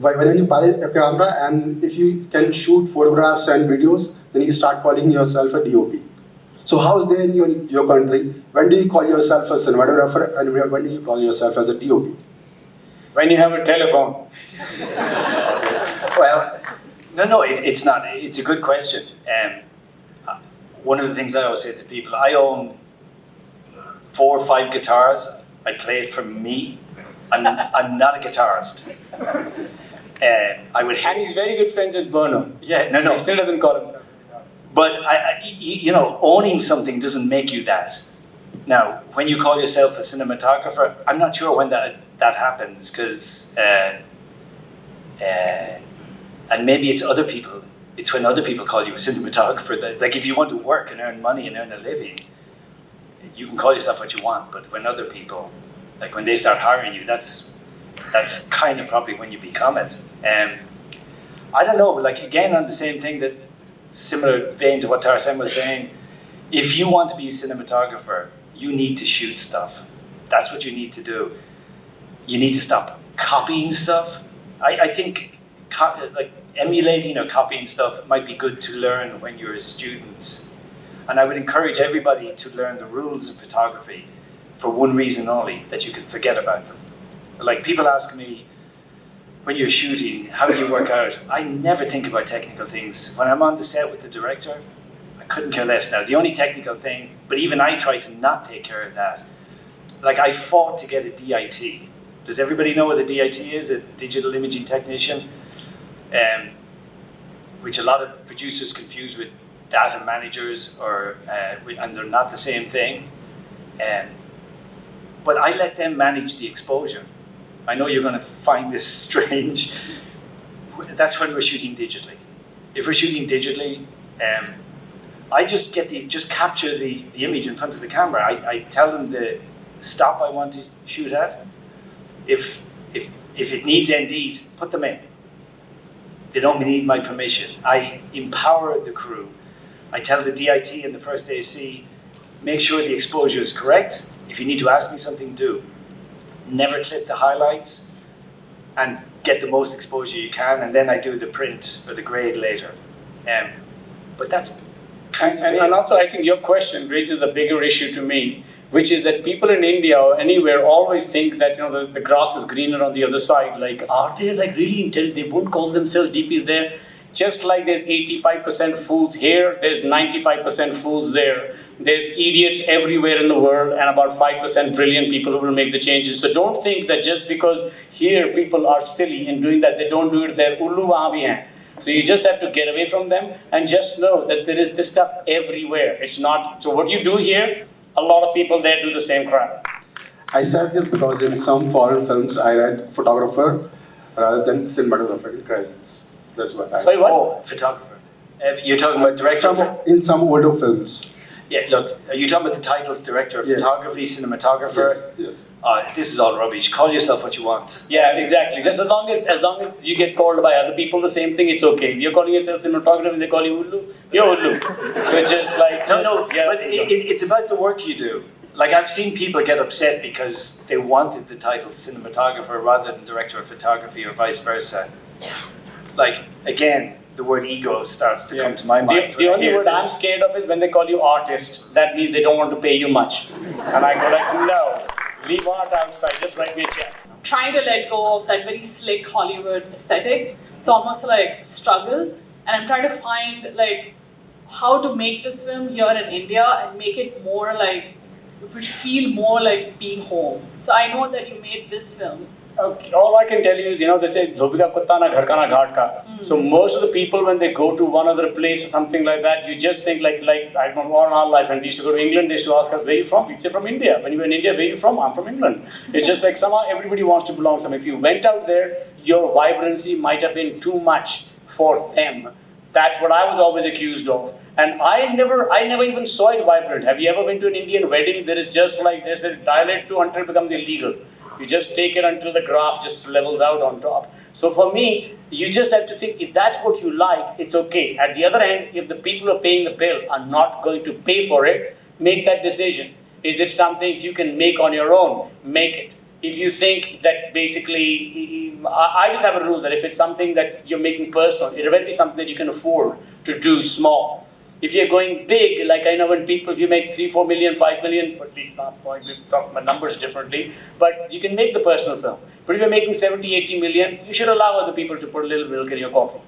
when you buy a camera and if you can shoot photographs and videos, then you start calling yourself a DOP. So how's there in your country? When do you call yourself a cinematographer and when do you call yourself as a DOP? When you have a telephone. Well, no, it's not. It's a good question. One of the things I always say to people, I own 4 or 5 guitars. I play it for me. I'm not a guitarist. I would. And he's very good friends with Bono. Yeah, no. He still doesn't call him. But owning something doesn't make you that. Now, when you call yourself a cinematographer, I'm not sure when that happens, because and maybe it's other people. It's when other people call you a cinematographer. That, like, if you want to work and earn money and earn a living, you can call yourself what you want. But when other people, like when they start hiring you, that's kind of probably when you become it. I don't know. Like, again, on the same thing, that similar vein to what Tarsem was saying. If you want to be a cinematographer, you need to shoot stuff. That's what you need to do. You need to stop copying stuff. I think like emulating or copying stuff might be good to learn when you're a student. And I would encourage everybody to learn the rules of photography for one reason only, that you can forget about them. Like, people ask me, when you're shooting, how do you work out? I never think about technical things. When I'm on the set with the director, I couldn't care less now. The only technical thing, but even I try to not take care of that. Like, I fought to get a DIT. Does everybody know what a DIT is? A digital imaging technician? Which a lot of producers confuse with data managers, and they're not the same thing. But I let them manage the exposure. I know you're going to find this strange. That's when we're shooting digitally. If we're shooting digitally, I just capture the image in front of the camera. I tell them the stop I want to shoot at. If it needs NDs, put them in. They don't need my permission. I empower the crew. I tell the DIT and the first AC, make sure the exposure is correct. If you need to ask me something, do. Never clip the highlights, and get the most exposure you can, and then I do the print or the grade later. But that's kind of and also, I think your question raises a bigger issue to me, which is that people in India or anywhere always think that the grass is greener on the other side. Like, are they like really intelligent? They won't call themselves DPs there. Just like there's 85% fools here, there's 95% fools there. There's idiots everywhere in the world and about 5% brilliant people who will make the changes. So don't think that just because here people are silly in doing that, they don't do it there. Ullu wahan bhi hain. So you just have to get away from them and just know that there is this stuff everywhere. It's not, so what you do here, a lot of people there do the same crap. I said this because in some foreign films I read photographer rather than cinematographer in credits. That's what Sorry, what? Oh, photographer. You're talking about director? In some older films. Yeah, look, are you talking about the titles, director of photography, cinematographer? Yes. This is all rubbish. Call yourself what you want. Yeah, exactly. Just as long as you get called by other people the same thing, it's okay. You're calling yourself cinematographer and they call you Ullu, you're Ullu. So it's just like... But it's about the work you do. Like, I've seen people get upset because they wanted the title cinematographer rather than director of photography or vice versa. Like, again, the word ego starts to come to my mind. The only word I'm scared of is when they call you artist. That means they don't want to pay you much. And I go like, no, leave art outside, just write me a check. Trying to let go of that very slick Hollywood aesthetic. It's almost like a struggle. And I'm trying to find like how to make this film here in India and make it more like, which feel more like being home. So I know that you made this film. Okay. All I can tell you is, they say, Dhobi ka kutta na ghar ka na ghat ka. So most of the people, when they go to one other place or something like that, you just think like I don't know, all our life, and we used to go to England, they used to ask us, where are you from? We'd say, from India. When you were in India, where are you from? I'm from England. It's just like somehow everybody wants to belong somewhere. If you went out there, your vibrancy might have been too much for them. That's what I was always accused of. And I never even saw it vibrant. Have you ever been to an Indian wedding? There is just like this, dial it to until it becomes illegal. You just take it until the graph just levels out on top. So for me, you just have to think, if that's what you like, it's okay. At the other end, if the people who are paying the bill are not going to pay for it, make that decision. Is it something you can make on your own? Make it. if you think that basically, I just have a rule that if it's something that you're making personal, it will be something that you can afford to do small. If you're going big, like I know when people, if you make 3, 4 million, 5 million, at least not going, we've talked about numbers differently, but you can make the personal film. But if you're making 70, 80 million, you should allow other people to put a little milk in your coffee.